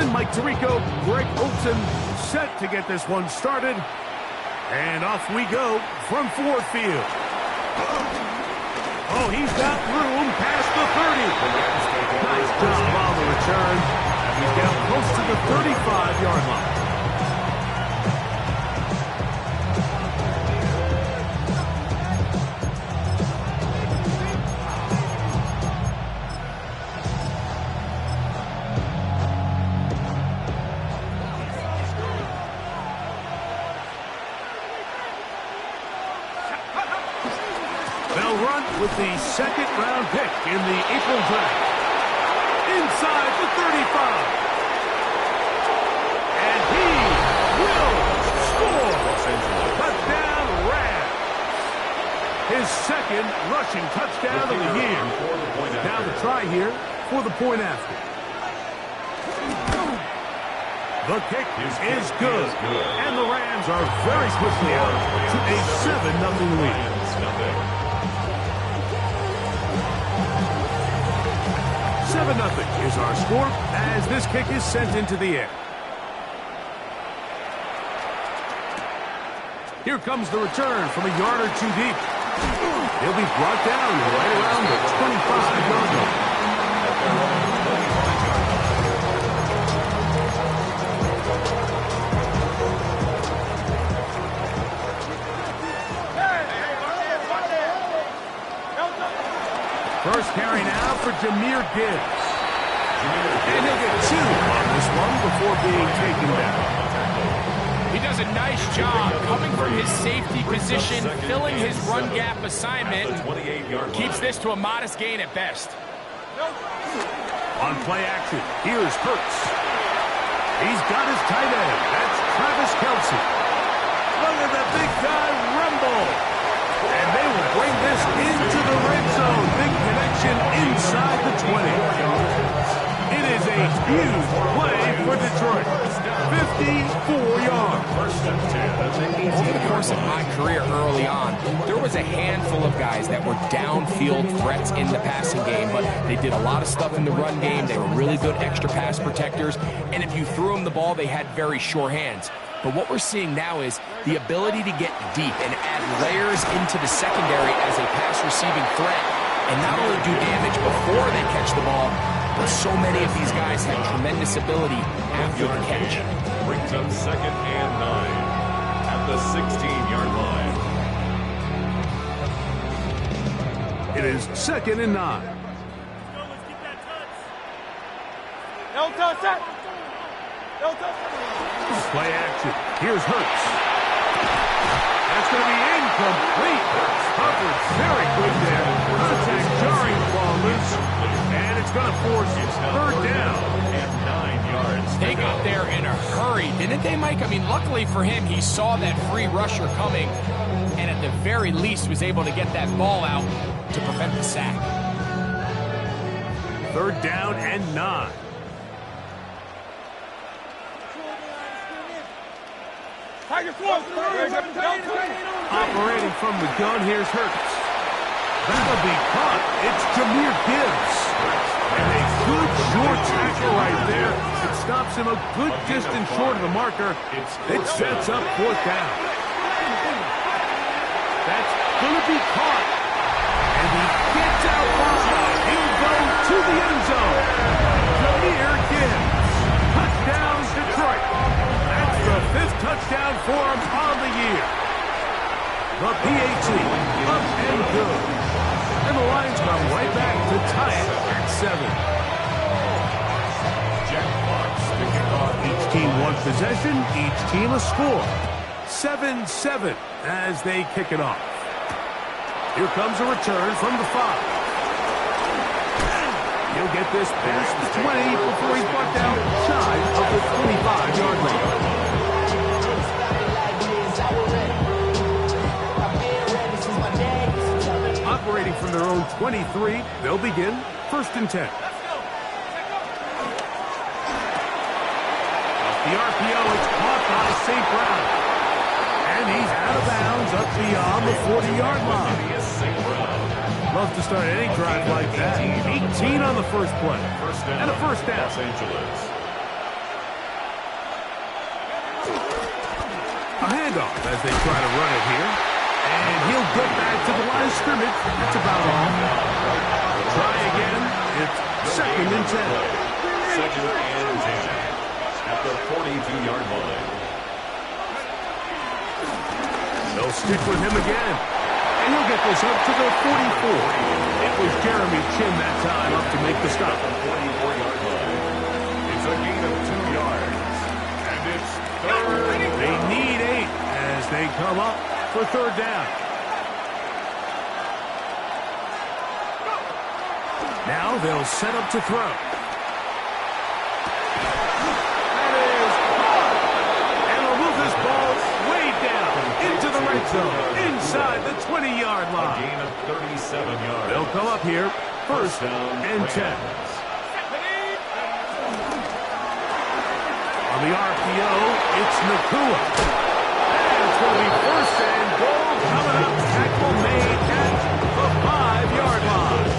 and Mike Tirico, Greg Olson set to get this one started. And off we go from Ford Field. Oh, he's got room past the 30. Nice job on the return. He's down close to the 35-yard line. With the second-round pick in the April draft. Inside the 35. And he will score. Touchdown, Rams. His second rushing touchdown of the year. Now the try here for the point after. The kick is good. And the Rams are very quickly out to a 7-0 lead. 7-0 is our score as this kick is sent into the air. Here comes the return from a yard or two deep. He'll be brought down right around the 25-yard line. First carry now for Jahmyr Gibbs. And he'll get 2 on this one before being taken down. He does a nice job coming from his safety position, filling his run gap assignment. Keeps this to a modest gain at best. On play action, here's Hurts. He's got his tight end. That's Travis Kelce. Look at the big guy rumble. And they will bring this into the red zone. Big connection inside the 20. It is a huge play for Detroit. 54 yards. Over the course of my career early on, there was a handful of guys that were downfield threats in the passing game, but they did a lot of stuff in the run game. They were really good extra pass protectors, and if you threw them the ball, they had very sure hands. But what we're seeing now is the ability to get deep and add layers into the secondary as a pass-receiving threat, and not only do damage before they catch the ball, but so many of these guys have tremendous ability after the catch. Brings up 2nd and 9 at the 16-yard line. It is 2nd and 9. Let's get that touch. No touch. No touch. Play action. Here's Hurts. That's going to be incomplete. Covered very good there. Contact jarring the ball loose. And it's going to force 3rd down. And 9 yards. They got there in a hurry, didn't they, Mike? I mean, luckily for him, he saw that free rusher coming and at the very least was able to get that ball out to prevent the sack. 3rd down and 9. Operating from the gun, here's Hurts. That'll be caught. It's Jahmyr Gibbs. And a good short tackle right there. It stops him a good distance short of the marker. It sets up 4th down. That's going to be caught. And he gets out wide. He'll go to the end zone. Jahmyr Gibbs. Touchdown, Detroit. That's the 5th touchdown for him on the year. The PAT up and good. And the Lions come right back to tie it at 7. Each team one possession, each team a score. 7-7 as they kick it off. Here comes a return from the 5. He'll get this past the 20 before he's brought down shy of the 25-yard line. Operating from their own 23, they'll begin 1st and 10. Off the RPO, it's caught by St. Brown. And he's out of bounds up beyond the 40-yard line. Love to start any drive like that. 18 on the first play. And a 1st down. handoff as they try to run it here. And he'll get back to the line of scrimmage. That's about all. Try again. It's 2nd and 10. 2nd and 10 at the 42-yard line. They'll stick with him again. And he'll get this up to the 44. It was Jeremy Chinn that time up to make the stop. 44-yard line. It's a gain of 2 yards. And it's 3rd. They need 8 as they come up for 3rd down. Now they'll set up to throw. That is caught. And they'll move this ball way down into the red zone, inside the 20-yard A line. gain of 37 yards. They'll come up here, 1st down and 10. On the RPO, it's Nacua. And it's going to be 1st and goal coming up. Tackle made at the 5-yard line.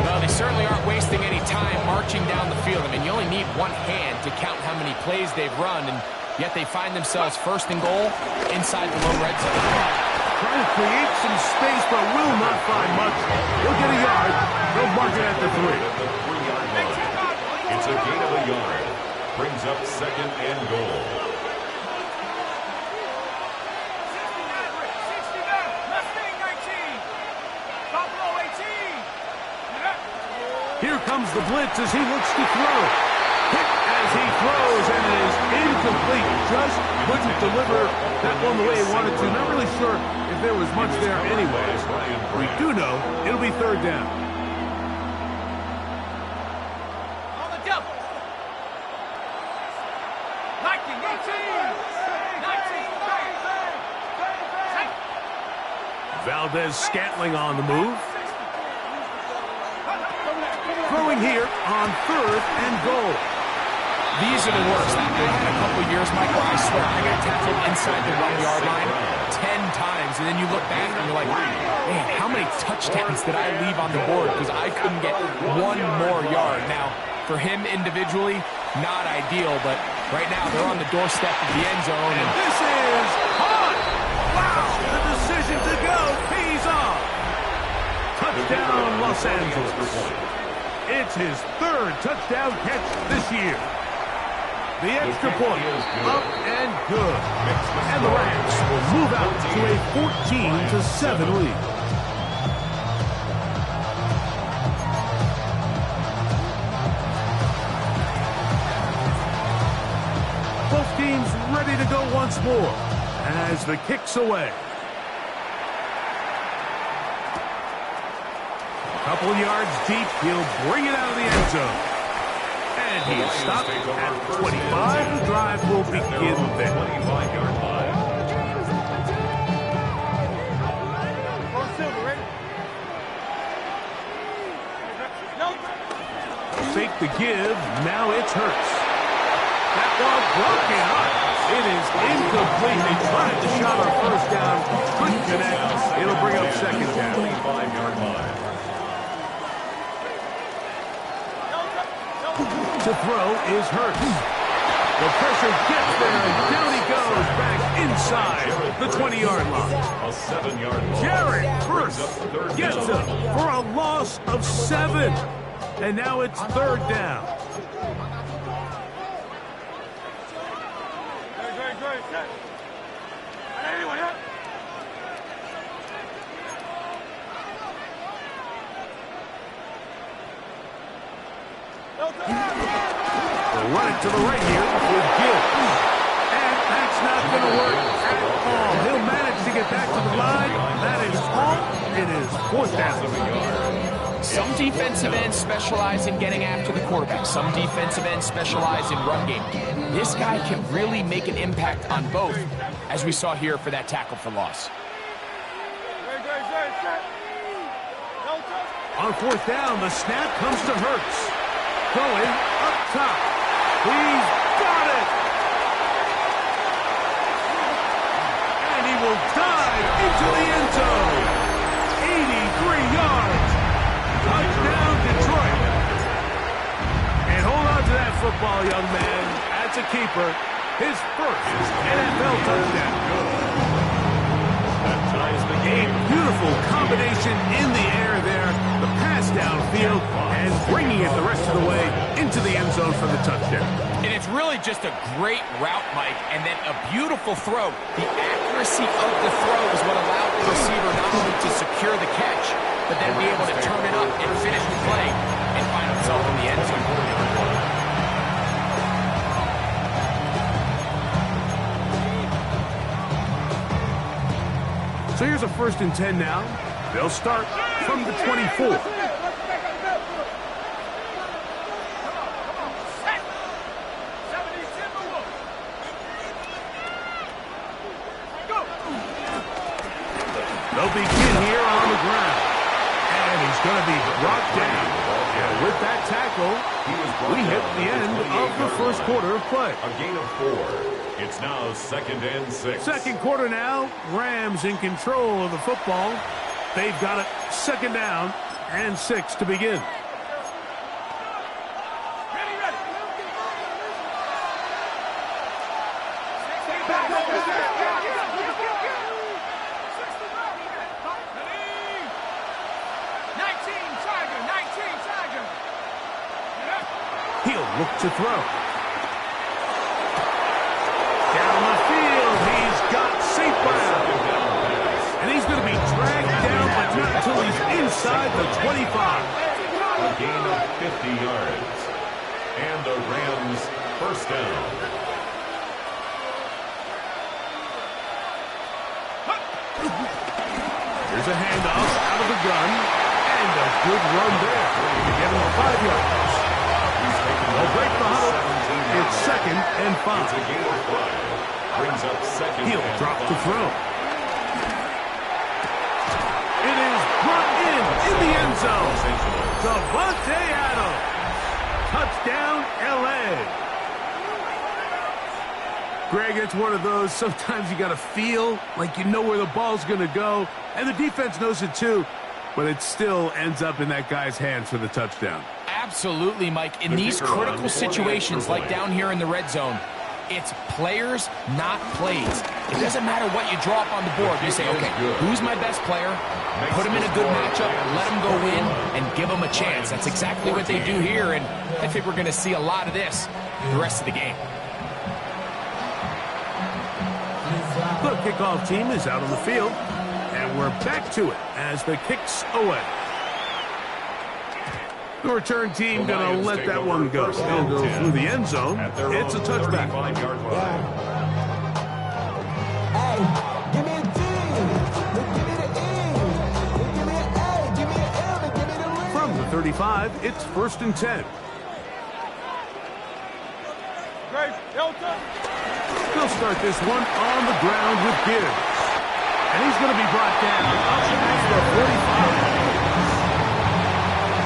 Well, they certainly aren't wasting any time marching down the field. I mean, you only need one hand to count how many plays they've run, and yet they find themselves 1st and goal inside the low red zone. Trying to create some space, but will not find much. He'll get a yard. They'll mark it at the 3. At the 3-yard line. It's a gain of a yard. Brings up 2nd and goal. Here comes the blitz as he looks to throw. Hit as he throws, and it is incomplete. Just couldn't deliver that one the way he wanted to. Not really sure if there was much there anyways. We do know it'll be 3rd down. On the double. 19, 18, 19, Valdez Scantling on the move. Throwing here on 3rd and goal. These are the worst. I had a couple years, Michael, I swear, I got tackled inside the 1-yard line 10 times, and then you look back and you're like, man, how many touchdowns did I leave on the board because I couldn't get one more yard? Now, for him individually, not ideal, but right now they're on the doorstep of the end zone. And this is caught. Wow, the decision to go pays off. Touchdown, Los Angeles. It's his 3rd touchdown catch this year. The extra point, up and good. And the Rams will move out to a 14-7 lead. Both teams ready to go once more as the kick's away. Couple yards deep, he'll bring it out of the end zone. And he is stopped at 25. The drive will begin then. 25-yard line. Fake the give, now it's Hurts. That ball broken up. It is incomplete. They tried to shot on 1st down, couldn't connect. It'll bring up 2nd down. 25-yard line. To throw is Hurts. The pressure gets there, and down he goes back inside the 20-yard line. A 7-yard line. Jared Hurts gets up for a loss of 7. And now it's 3rd down. They'll run it to the right here with Gill. And that's not going to work at all. He'll manage to get back to the line. That is all. It is 4th down. Some defensive ends specialize in getting after the quarterback. Some defensive ends specialize in run game. This guy can really make an impact on both, as we saw here for that tackle for loss. On 4th down, the snap comes to Hurts. Going up top. He's got it. And he will dive into the end zone. 83 yards. Touchdown, Detroit. And hold on to that football, young man. That's a keeper. his first NFL touchdown. That ties the A game. beautiful combination in the air there, the pass downfield, and bringing it the rest of the way into the end zone for the touchdown. And it's really just a great route, Mike, and then a beautiful throw. The accuracy of the throw is what allowed the receiver not only to secure the catch, but then be able to turn it up and finish the play and find himself in the end zone. So here's a 1st and 10 now. They'll start from the 24. They'll begin here on the ground. And he's going to be brought down. And with that tackle, we hit the end of the first quarter of play. A gain of 4. It's now 2nd and 6. Second quarter now. Rams in control of the football. They've got it 2nd down and 6 to begin. He'll look to throw. Down the field, he's got St. Brown. And he's going to be dragged down, but not until he's inside the 25. A gain of 50 yards. And the Rams first down. Here's a handoff out of the gun. And a good run there to get him 5 yards. They'll break the huddle. It's 2nd and 5. It's a gain of 5. Brings up 2nd He'll and drop 5. to throw. It is brought in the end zone. Davante Adams. Touchdown, L.A. Greg, it's one of those, sometimes you got to feel like you know where the ball's going to go, and the defense knows it too, but it still ends up in that guy's hands for the touchdown. Absolutely, Mike. In these critical situations, like down here in the red zone, it's players, not plays. It doesn't matter what you draw up on the board. You say, okay, who's my best player? Put him in a good matchup, let him go in, and give him a chance. That's exactly what they do here, and I think we're going to see a lot of this the rest of the game. The kickoff team is out on the field, and we're back to it as the kick's away. The return team going to let that one go. They'll go through the end zone. It's a touchback. From the 35, it's 1st and 10. They'll start this one on the ground with Gibbs. And he's going to be brought down up to the 45.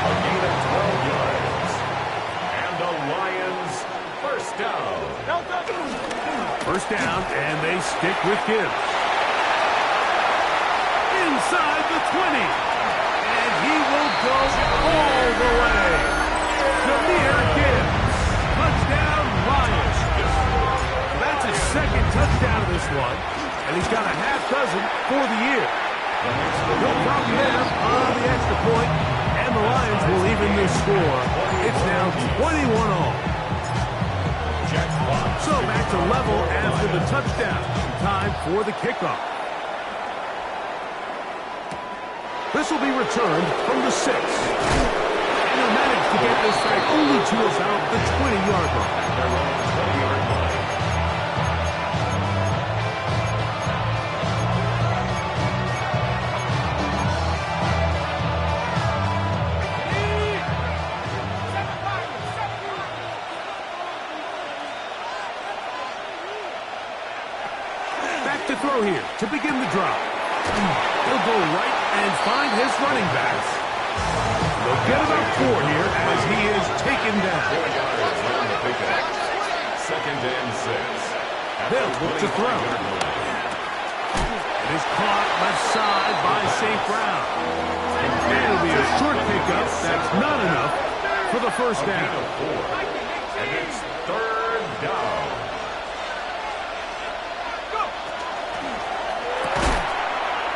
A gain of 12 yards. And the Lions first down. First down, and they stick with Gibbs. Inside the 20. And he will go all the way. Jahmyr Gibbs. Touchdown, Lions. That's his 2nd touchdown of this one, and he's got a half dozen for the year. He'll drop him on the extra point, and the Lions will even this score. It's now 21-all. So back to level after the touchdown. Time for the kickoff. This will be returned from the 6. And he'll manage to get this back only to about the 20-yard line. To throw here to begin the drive. He'll go right and find his running backs. They'll get about 4 here as he is taken down. 2nd and 6. They'll look to throw. It is caught left side by St. Brown. And it'll be a short pickup. That's not enough for the first down. And it's 3rd down.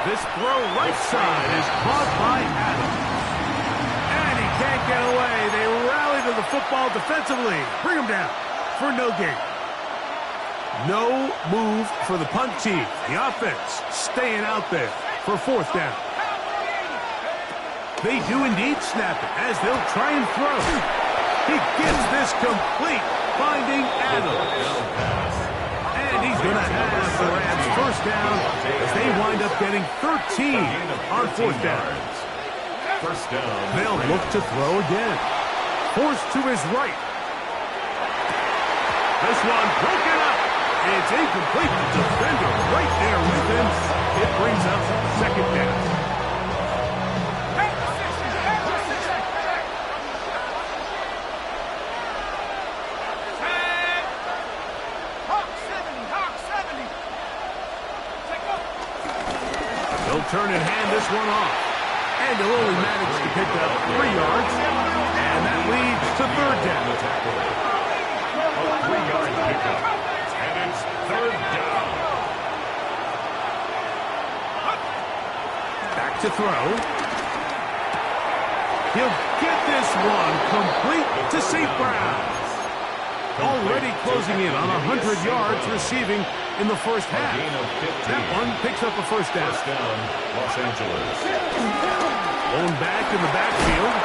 This throw right side is caught by Adams. And he can't get away. They rally to the football defensively. Bring him down for no gain. No move for the punt team. The offense staying out there for fourth down. They do indeed snap it as they'll try and throw. He gets this complete, finding Adams. And he's going to have the Rams first down as they wind up getting 13 on fourth down. First down. They'll look to throw again. Forced to his right. This one broken up. It's incomplete. The defender right there with him. It brings up second down. They'll turn and hand this one off. And they'll only manage to pick up 3 yards. And that leads to third down. A 3-yard pickup. And it's third down. Back to throw. He'll get this one complete to St. Brown. Already closing in on 100 yards receiving in the first half. That one picks up a first down. First down, Los Angeles. Blown back in the backfield.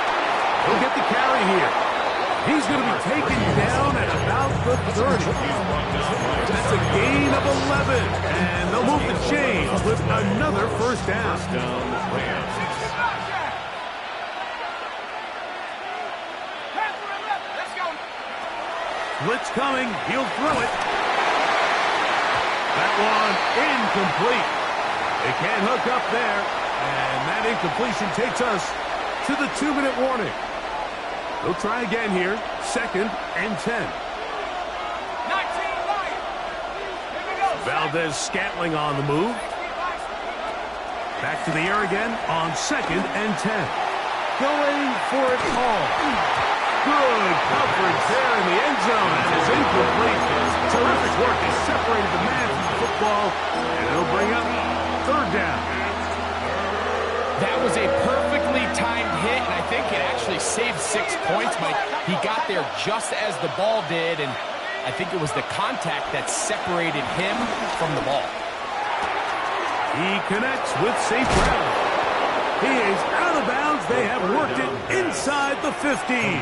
He'll get the carry here. He's going to be taken down at about the 30. That's a gain of 11. And they'll move the chains with another first down. First down, Rams. Blitz coming. He'll throw it. That one incomplete. They can't hook up there. And that incompletion takes us to the 2-minute warning. They'll try again here. Second and 10. 19 right. Here we go. Valdez Scantling on the move. Back to the air again on second and 10. Going for it all. Good coverage there in the end zone. And it's incomplete. Terrific work. He separated the man from the football. And it'll bring up third down. That was a perfectly timed hit, and I think it actually saved 6 points, but he got there just as the ball did, and I think it was the contact that separated him from the ball. He connects with St. Brown. He is out of bounds. They have worked it inside the 50.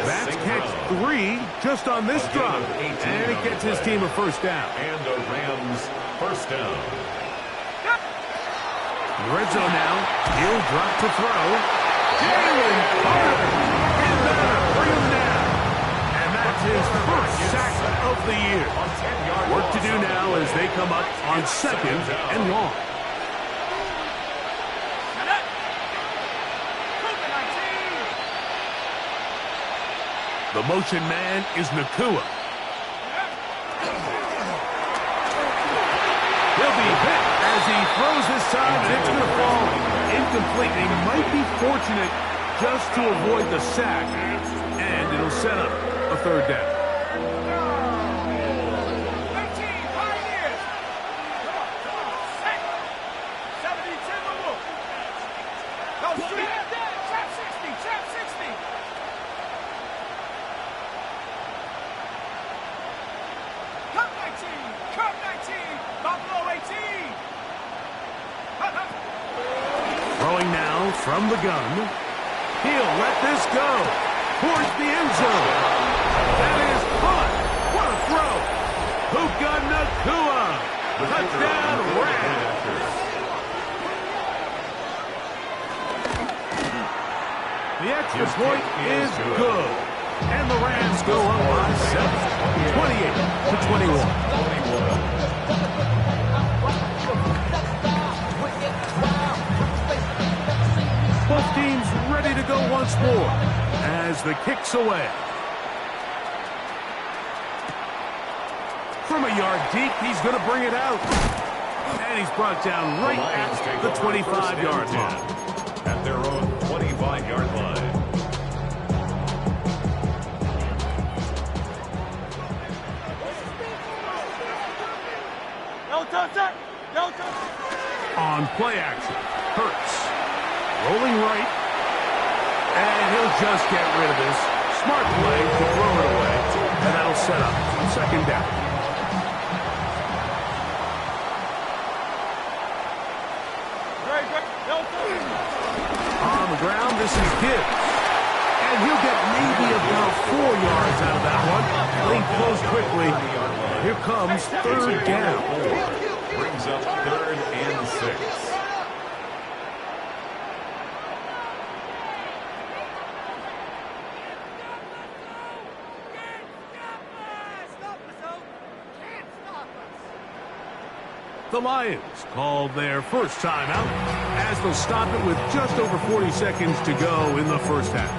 That's catch 3 just on this drive. And it gets his team a first down. And the Rams first down. Red zone now. He'll drop to throw. Jalen Carter. And that'll bring him down. And that's his first sack of the year. Work to do now as they come up on second and long. The motion man is Nakua. He'll be hit as he throws this time, and it's going to fall incomplete. They might be fortunate just to avoid the sack, and it'll set up a third down. 13 Pioneers. Come on. 72 move. Go straight. Trap 60. Trap 60. Cup 19. Cup 19. Buffalo 18. Throwing now from the gun. He'll let this go towards the end zone. That is caught. What a throw. Puka Nakua. Touchdown, Rams. The extra point is good. And the Rams go up by 7, 28-21. Both teams ready to go once more as the kick's away. From a yard deep, he's going to bring it out. And he's brought down right at the 25-yard line. At their own 25-yard line. play action. Hurts. Rolling right. And he'll just get rid of this. Smart play to throw it away. And that'll set up second down. On the ground, this is Gibbs. And he'll get maybe about 4 yards out of that one. Link close quickly. Here comes third down. Brings up 3rd and 6. The Lions called their first timeout as they'll stop it with just over 40 seconds to go in the first half.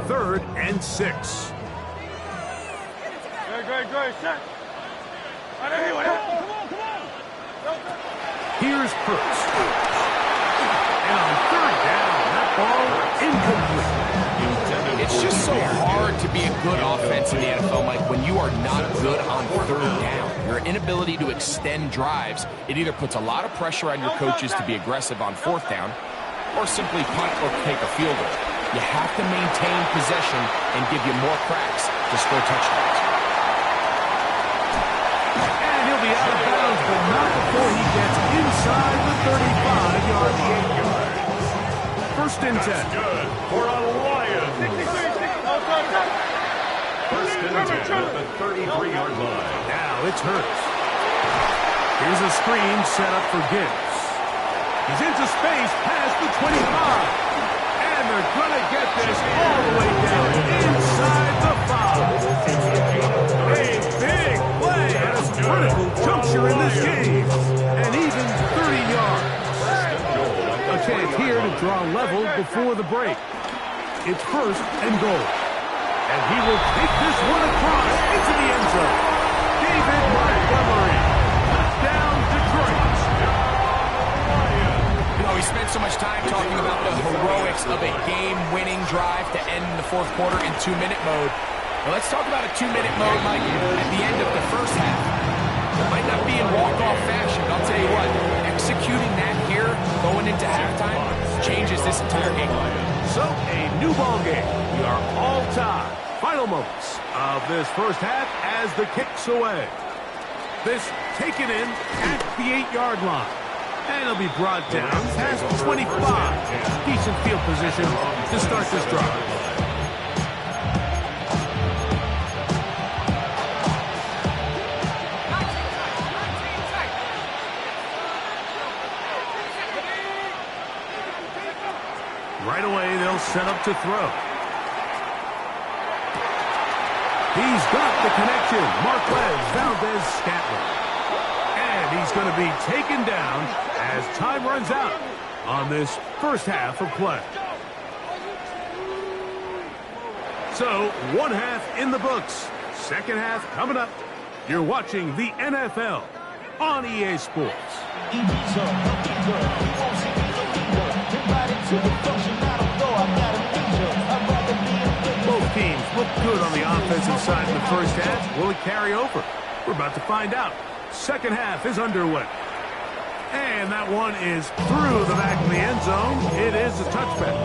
Third and 6. Good. Set. Here's Hurts. And on third down, that ball incomplete. It's just so hard to be a good offense in the NFL, Mike, when you are not good on third down. Your inability to extend drives, it either puts a lot of pressure on your coaches to be aggressive on fourth down or simply punt or take a field goal. You have to maintain possession and give you more cracks to score touchdowns. And he'll be out of bounds, but not before he gets inside the 35-yard line. First and 10. Good for a Lion. First and 10 at the 33-yard line. Now it's Hurts. Here's a screen set up for Gibbs. He's into space past the 25. And they're going to get this all the way down inside the 5. A big play at a critical juncture in this game. And even 30 yards. A chance here to draw level before the break. It's first and goal. And he will take this one across into the end zone. David Montgomery. Touchdown, Detroit. You know, we spent so much time talking about the heroics of a game-winning drive to end the fourth quarter in 2-minute mode. Well, let's talk about a 2-minute mode, Mike, at the end of the first half. It might not be in walk-off fashion, but I'll tell you what, executing that here, going into halftime, changes this entire game. So, a new ball game. We are all tied. Final moments of this first half as the kick's away. This taken in at the 8-yard line. And it'll be brought down past 25. Decent field position to start this drive. Right away, they'll set up to throw. He's got the connection. Marquez Valdez-Scantling. And he's going to be taken down as time runs out on this first half of play. So, one half in the books. Second half coming up. You're watching the NFL on EA Sports. Both teams look good on the offensive side in the first half. Will it carry over? We're about to find out. Second half is underway. And that one is through the back of the end zone. It is a touchback.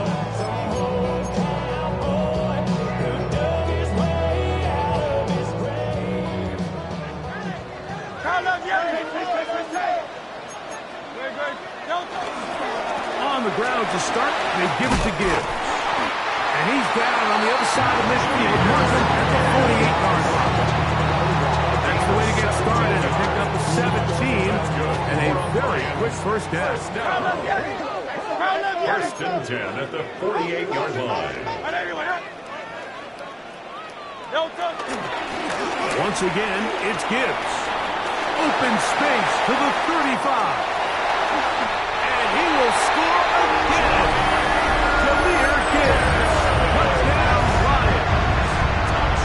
On the ground to start, they give it to Gibbs. And he's down on the other side of midfield, marking at the 48-yard line. That's the way to get started. Pick up the 17 and a very quick first down. First and 10 at the 48-yard line. Once again, it's Gibbs. Open space to the 35. And he will score again. Jahmyr Gibbs. Touchdown, Lions.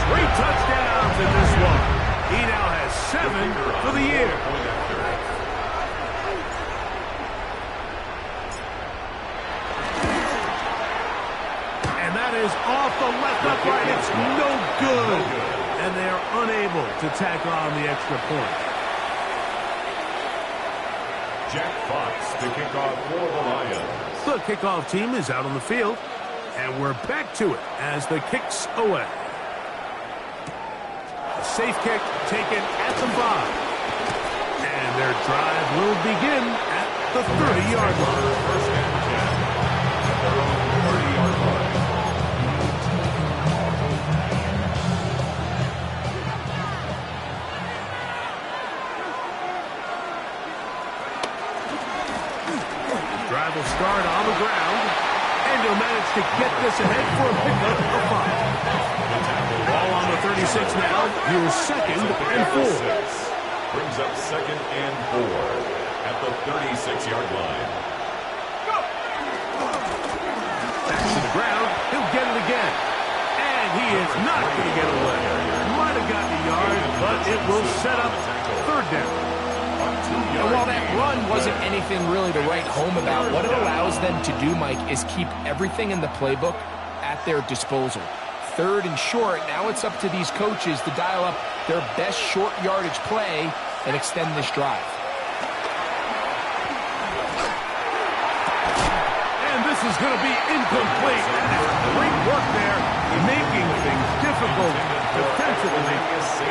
3 touchdowns in this one. He now has 7 for the year. And that is off the left upright. It's no good. And they are unable to tack on the extra point. Jack Fox to kick off for the Lions. The kickoff team is out on the field. And we're back to it as the kick's away. A safe kick taken at the 5. And their drive will begin at the 30-yard line. First and 10. At their own 30-yard line. Drive will start on the ground. And he'll manage to get this ahead for a pickup of 5. Ball on the 36 now. Here's second and 4. Brings up second and 4 at the 36-yard line. Back to the ground. He'll get it again. And he is not going to get away. Might have gotten a yard, but it will set up third down. And while that run wasn't anything really to write home about, what it allows them to do, Mike, is keep everything in the playbook at their disposal. Third and short, now it's up to these coaches to dial up their best short yardage play and extend this drive. And this is going to be incomplete. Great work there, making things difficult defensively.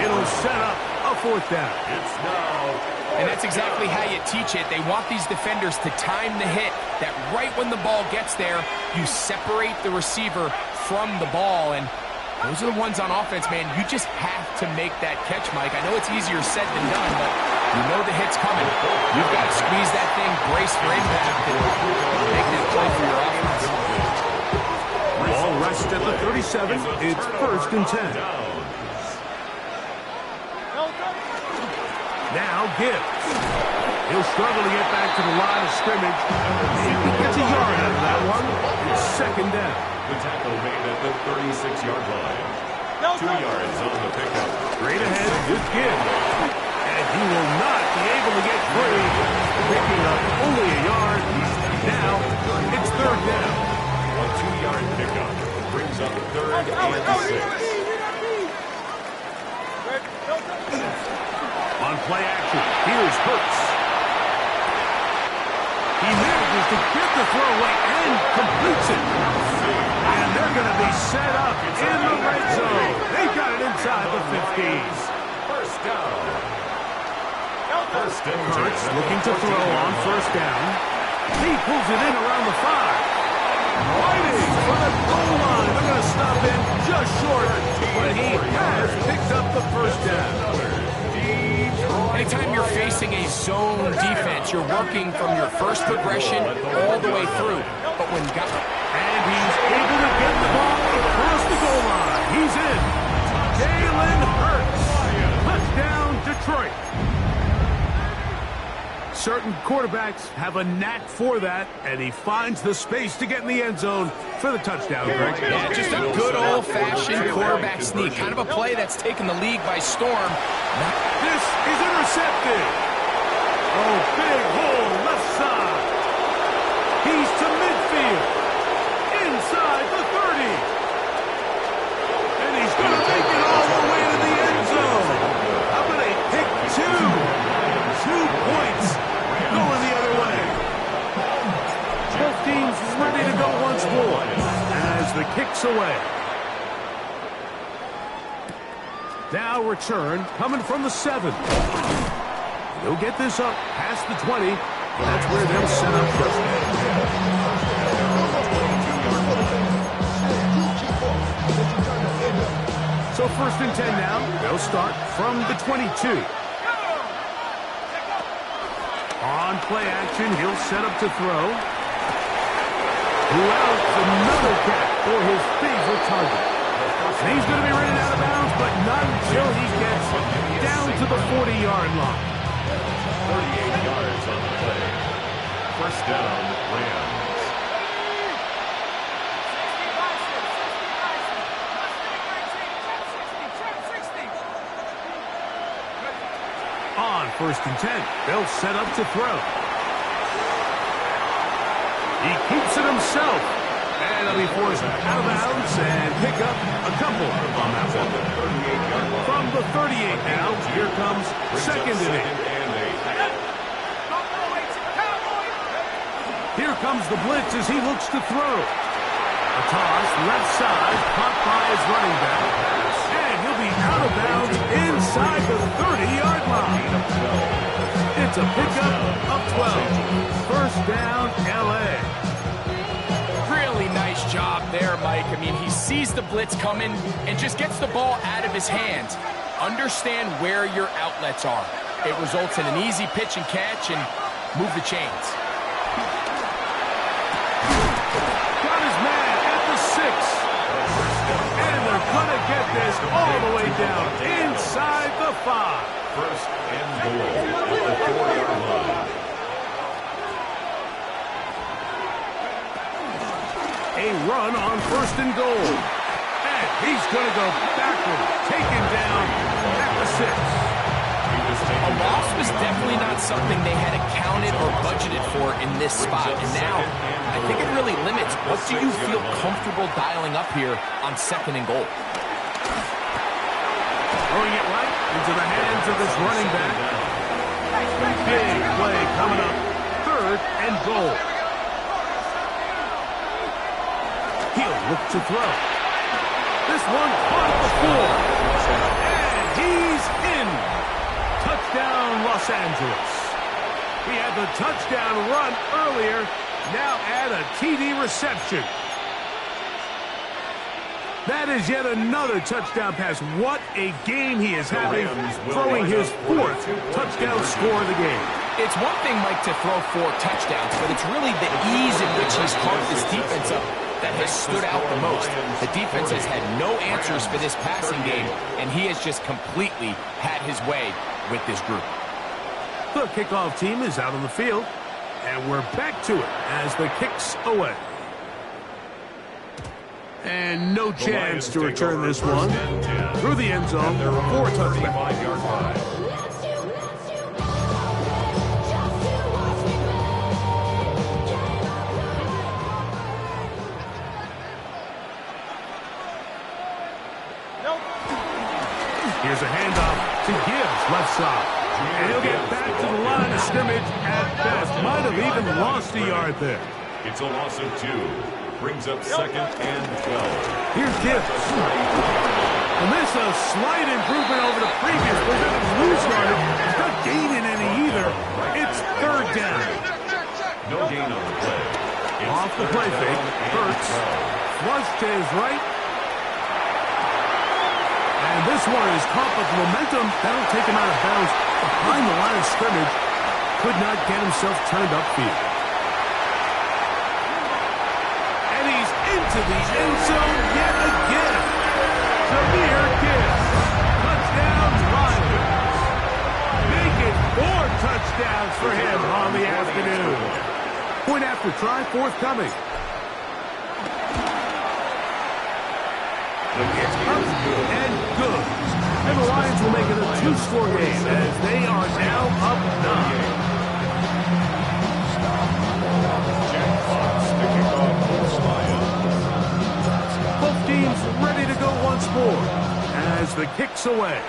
It'll set up a fourth down. It's now. And that's exactly how you teach it. They want these defenders to time the hit, that right when the ball gets there, you separate the receiver from the ball. And those are the ones on offense, man. You just have to make that catch, Mike. I know it's easier said than done, but you know the hit's coming. You've got to squeeze that thing, brace for impact, and make that play for your offense. Ball rushed at the 37. It's first and 10. Now Gibbs. He'll struggle to get back to the line of scrimmage. If he gets a yard out of that one, it's second down. The tackle made at the 36-yard line. 2 yards on the pickup. Straight ahead with Gibbs. And he will not be able to get free. Picking up only a yard. Now it's third down. A 2-yard pickup brings up third and 6. On play action, here's Hurts. He manages to get the throw away and completes it. And they're going to be set up in the red zone. They got it inside the 50s. First down. First and 10. Hurts looking to throw on first down. He pulls it in around the 5. Waiting for the goal line. They're going to stop him just short. But he has picked up the first down. Anytime you're facing a zone defense, you're working from your first progression all the way through. But when and he's able to get the ball across the goal line. He's in. Jalen Hurts. Touchdown, Detroit. Certain quarterbacks have a knack for that, and he finds the space to get in the end zone for the touchdown, Greg. Yeah, just a good old-fashioned quarterback sneak. Kind of a play that's taken the league by storm. This is intercepted. Oh, big hole left side. He's to midfield. Inside the 30. And he's going to make it all the way to the end zone. How about a pick 2? 2 points going the other way. Both teams ready to go once more as the kick's away. Now return coming from the 7. He'll get this up past the 20. That's where they'll set up first. So first and 10 now. They'll start from the 22. On play action, he'll set up to throw. Routs another catch for his favorite target. And he's going to be running out of bounds, but not until he gets down to the 40-yard line. 38 yards on the play. First down, Rams. On first and 10, they'll set up to throw. He keeps it himself. And they'll be forced out of bounds and pick up a couple on that one. From the 38 now, here comes second and 8. Here comes the blitz as he looks to throw. A toss, left side, caught by his running back. And he'll be out of bounds inside the 30-yard line. It's a pickup of 12. First down, L.A. Really nice job there, Mike. I mean, he sees the blitz coming and just gets the ball out of his hands. Understand where your outlets are. It results in an easy pitch and catch and move the chains. Got his man at the 6. And they're going to get this all the way down inside the 5. First and goal at the 4-yard line. A run on first and goal. And he's going to go backward, taken down at the 6. A loss was definitely not something they had accounted or budgeted for in this spot. And now, I think it really limits what do you feel comfortable dialing up here on second and goal. Throwing it right into the hands of his running back. Big play coming up. Third and goal. He'll look to throw. This one caught at the 4. And he's in. Touchdown, Los Angeles. He had the touchdown run earlier. Now add a TD reception. That is yet another touchdown pass. What a game he is having, throwing his 4th touchdown score of the game. It's one thing, Mike, to throw 4 touchdowns, but it's really the ease in which he's carved this defense up that has stood out the most. The defense has had no answers for this passing game, and he has just completely had his way with this group. The kickoff team is out on the field, and we're back to it as the kick's away. And no chance to return this one through the end zone for a touchdown. 25-yard line. Here's a handoff to Gibbs, left side. And he'll get back to the line of scrimmage at best. Might have even lost a yard there. It's a loss of 2. Brings up second and 12. Here's Gibbs. And this a slight improvement over the previous play. Doesn't lose yardage. It's not gaining any either. It's third down. No gain on the play. It's Off the play fake. Hurts. Flush to his right. And this one is caught with momentum. That'll take him out of bounds behind the line of scrimmage. Could not get himself turned upfield. And he's into the end zone yet again. Jahmyr Gibbs. Touchdown Lions. Make it 4 touchdowns for him on the afternoon. Point after try forthcoming. It's up and good. And the Lions will make it a 2-score game as they are now up 9. Jack Fox, the kickoff for Lions. Both teams ready to go once more as the kick's away.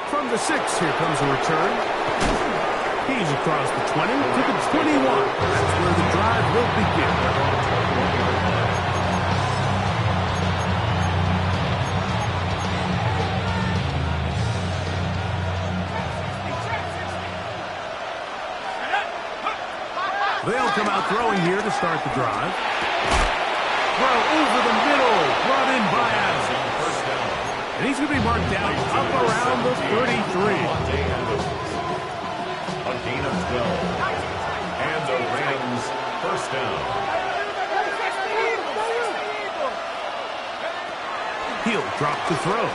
From the 6, here comes a return. He's across the 20 to the 21. That's where the drive will begin. They'll come out throwing here to start the drive. Throw over the middle, brought in by Adams. And he's going to be marked down up around the 33. A gain of 12. And the Rams first down. He'll drop to throw.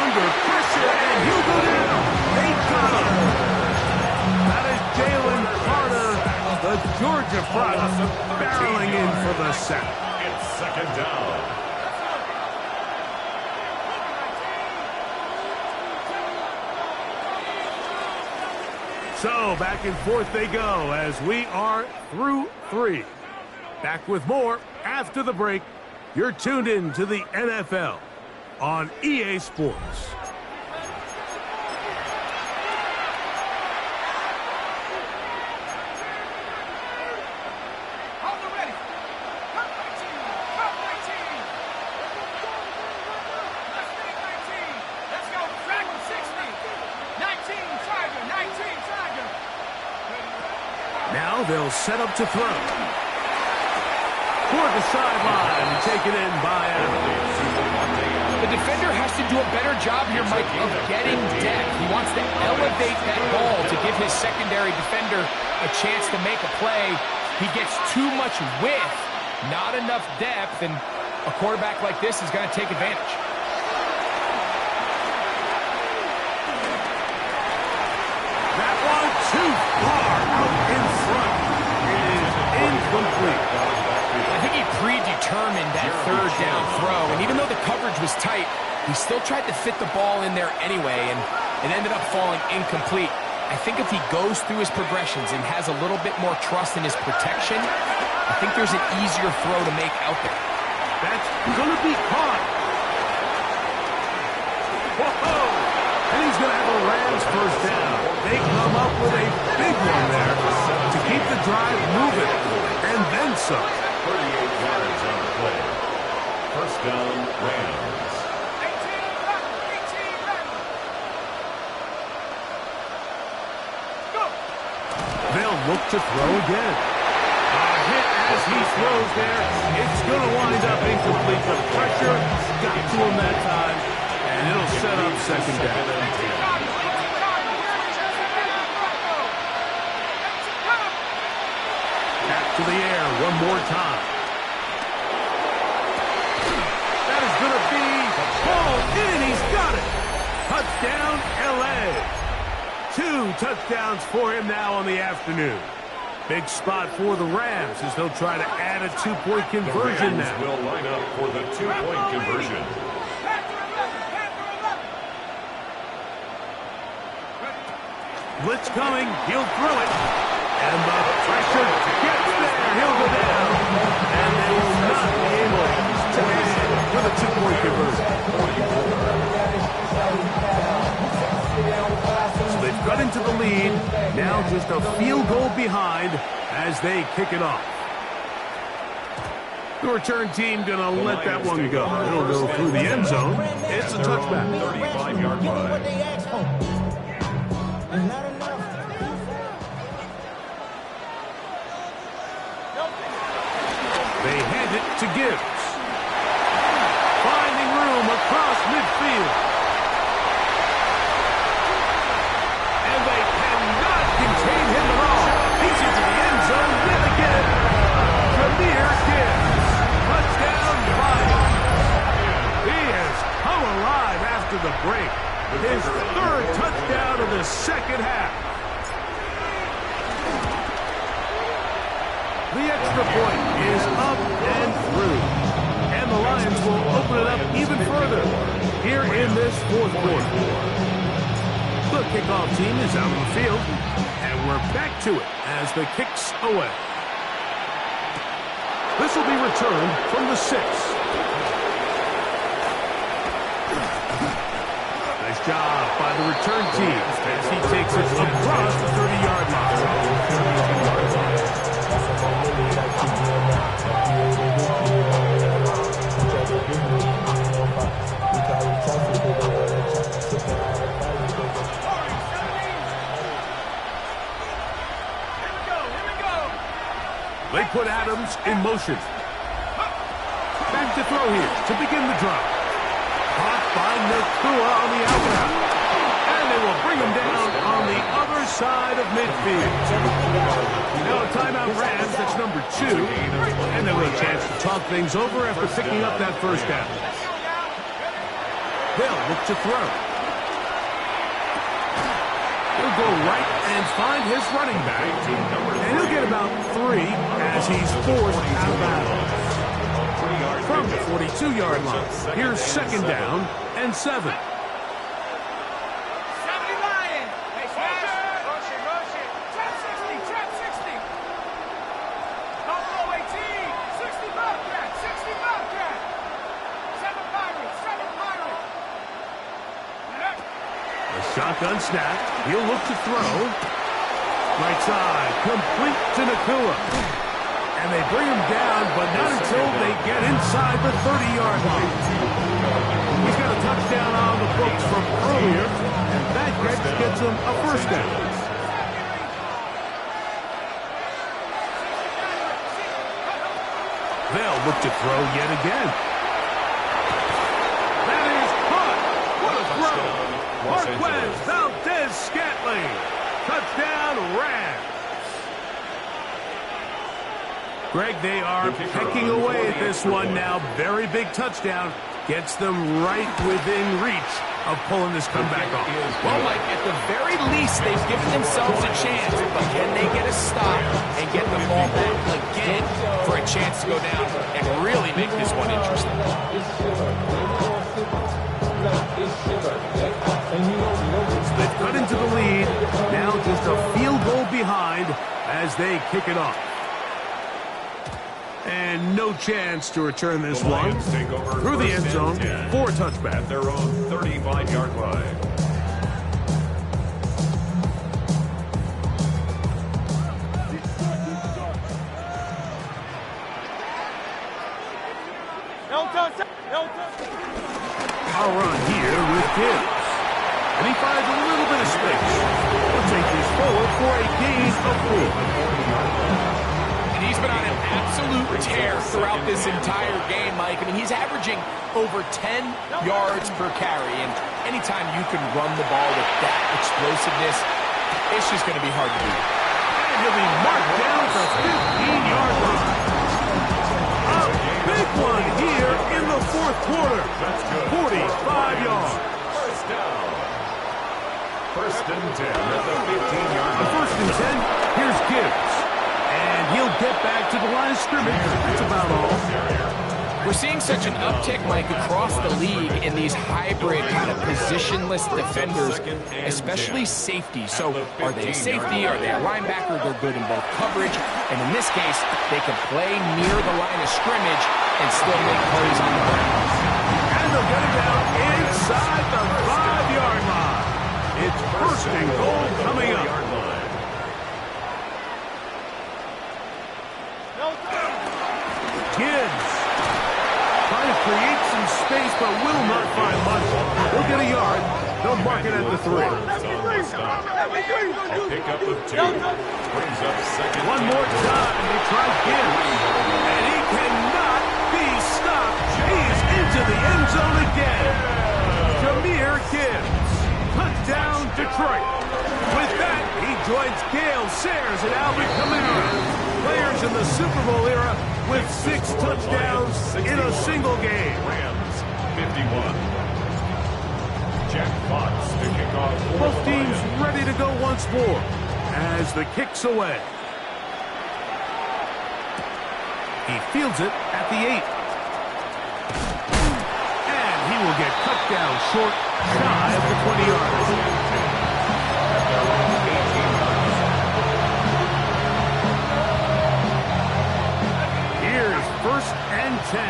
Under pressure, and he'll go down. They got him. That is Jalen Carter, the Georgia product, barreling in for the sack. It's second down. So back and forth they go as we are through 3. Back with more after the break. You're tuned in to the NFL on EA Sports. Now they'll set up to throw. Toward the sideline, taken in by Adams. The defender has to do a better job here, Mike, of getting depth. He wants to elevate that ball to give his secondary defender a chance to make a play. He gets too much width, not enough depth, and a quarterback like this is going to take advantage. That one too far out in front. It is incomplete. I think he predetermined that third down throw, and even though the coverage was tight, he still tried to fit the ball in there anyway, and it ended up falling incomplete. I think if he goes through his progressions and has a little bit more trust in his protection, I think there's an easier throw to make out there. That's going to be caught. Whoa! And he's going to have a Rams first down. They come up with a big one there to keep the drive moving, and then some. 38 yards on the play. First down, Rams. 18, go! They'll look to throw again. A hit as he throws there. It's going to wind up incomplete. The pressure got to him that time, and it'll set up second down. To the air one more time. That is going to be hauled in. He's got it. Touchdown, L.A. 2 touchdowns for him now on the afternoon. Big spot for the Rams as they'll try to add a 2-point conversion now. Will line up for the 2-point conversion. Blitz coming. He'll throw it. And the pressure gets there. He'll go down. And they will not be able to end with a 2-point conversion. So they've cut into the lead. Now just a field goal behind as they kick it off. The return team going to let that one go. It'll go through the end zone. It's a touchback. 35-yard line. They hand it to Gibbs. Finding room across midfield. And they cannot contain him at all. He's into the end zone yet again. Jahmyr Gibbs. Touchdown, Lions. He has come alive after the break. His third touchdown of the second half. The extra point is up and through. And the Lions will open it up even further here in this fourth quarter. The kickoff team is out on the field, and we're back to it as the kick's away. This will be returned from the 6. Nice job by the return team as he takes it across the 30-yard line. They put Adams in motion. Back to throw here to begin the drive. Caught by Nacua on the outside. And they will bring him down on the other side of midfield. Now a timeout Rams, that's number 2. And they'll have a chance to talk things over after picking up that first down. They'll look to throw. He'll go right and find his running back. And he'll get about 3 as he's forced out of bounds. From the 42-yard line, here's second down and 7. 70 Lions. Hey, smash. A shotgun snap. He'll look to throw. Right side, complete to Nacua. And they bring him down, but not until they get inside the 30-yard line. He's got a touchdown on the books from earlier, and that gets him a first down. They'll look to throw yet again. That is caught. What a throw. Marquez Valdez-Scantling. Touchdown, Rams. Greg, they are pecking away at this one now. Very big touchdown. Gets them right within reach of pulling this comeback off. Well, Mike, at the very least, they've given themselves a chance. But can they get a stop and get the ball back again for a chance to go down and really make this one interesting? They've cut into the lead. Now just a field goal behind as they kick it off. And no chance to return this one through the end zone for a touchback. At their own 35-yard line. I'll run here with Gibbs. And he finds a little bit of space. He'll take this forward for a gain of 4. And he's been on an absolute tear throughout this entire game, Mike. I mean, he's averaging over 10 yards per carry. And anytime you can run the ball with that explosiveness, it's just going to be hard to beat. And he'll be marked down at the 15-yard line. A big one here in the fourth quarter. 45 yards. First down. First and 10 at the 15-yard line. First and 10, here's Gibbs. And he'll get back to the line of scrimmage. That's about all. We're seeing such an uptick, Mike, across the league in these hybrid kind of positionless defenders, especially safety. So are they a safety? Are they a linebacker? They're good in both coverage. And in this case, they can play near the line of scrimmage and still make plays on the ground. And they'll get it down inside the 5-yard line. It's first and goal coming up. Gibbs trying to create some space, but will not find much. He'll get a yard. They'll mark it at the 3. Pick up of 2. Brings up second. One more time. They try Gibbs. And he cannot be stopped. He is into the end zone again. Jahmyr Gibbs. Touchdown, Detroit. With that, he joins Gale Sayers and Alvin Kamara, players in the Super Bowl era with 6 touchdowns in a single game. Rams 51. Jack Fox to kick off. Both teams ready to go once more as the kick's away. He fields it at the 8. And he will get cut down short, shy of the 20-yard line. Here's first and 10.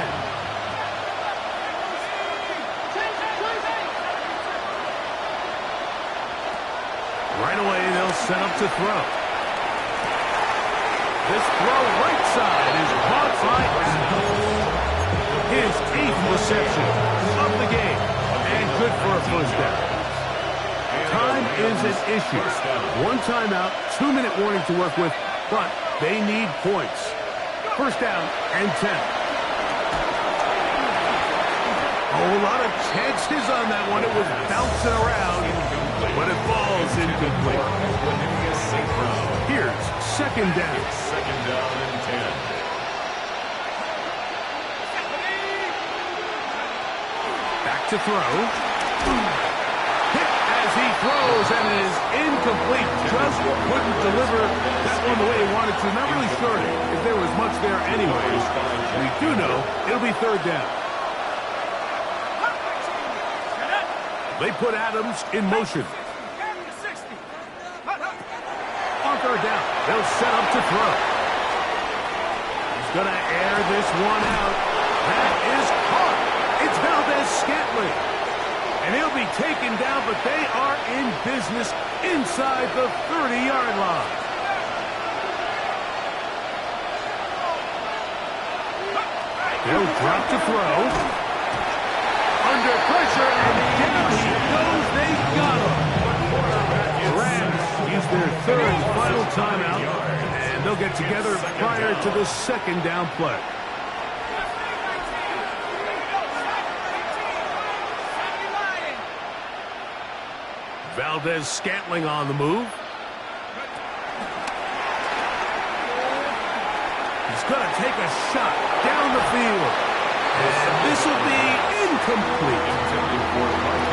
Right away, they'll set up to throw. This throw right side is caught by Adams. His 8th reception of the game, and good for a first down. Time is an issue. 1 timeout, 2-minute warning to work with, but they need points. First down and 10. A whole lot of chances on that one. It was bouncing around, but it falls incomplete. Here's second down. Second down and 10. Back to throw. Hit as he throws, and it is incomplete. Just couldn't deliver that one the way he wanted to. Not really sure if there was much there anyways. We do know it'll be third down. They put Adams in motion. On third down, they'll set up to throw. He's going to air this one out. That is caught. It's Valdez-Scantling. And he'll be taken down but they are in business inside the 30-yard line. They'll drop to throw. Under pressure, and down he goes. They got him. The Rams use their third and final timeout, and they'll get together prior to the second down play. Valdez-Scantling on the move. He's going to take a shot down the field. And this will be incomplete.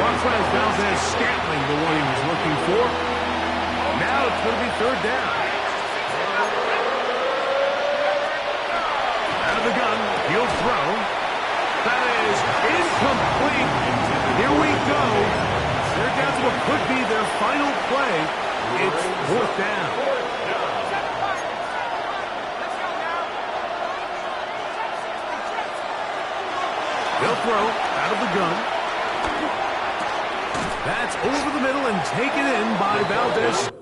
Marquez Valdez-Scantling, the one he was looking for. Now it's going to be third down. Out of the gun, he'll throw. That is incomplete. Here we go. They're down to what could be their final play. It's fourth down. They'll throw out of the gun. That's over the middle and taken in by Valdez.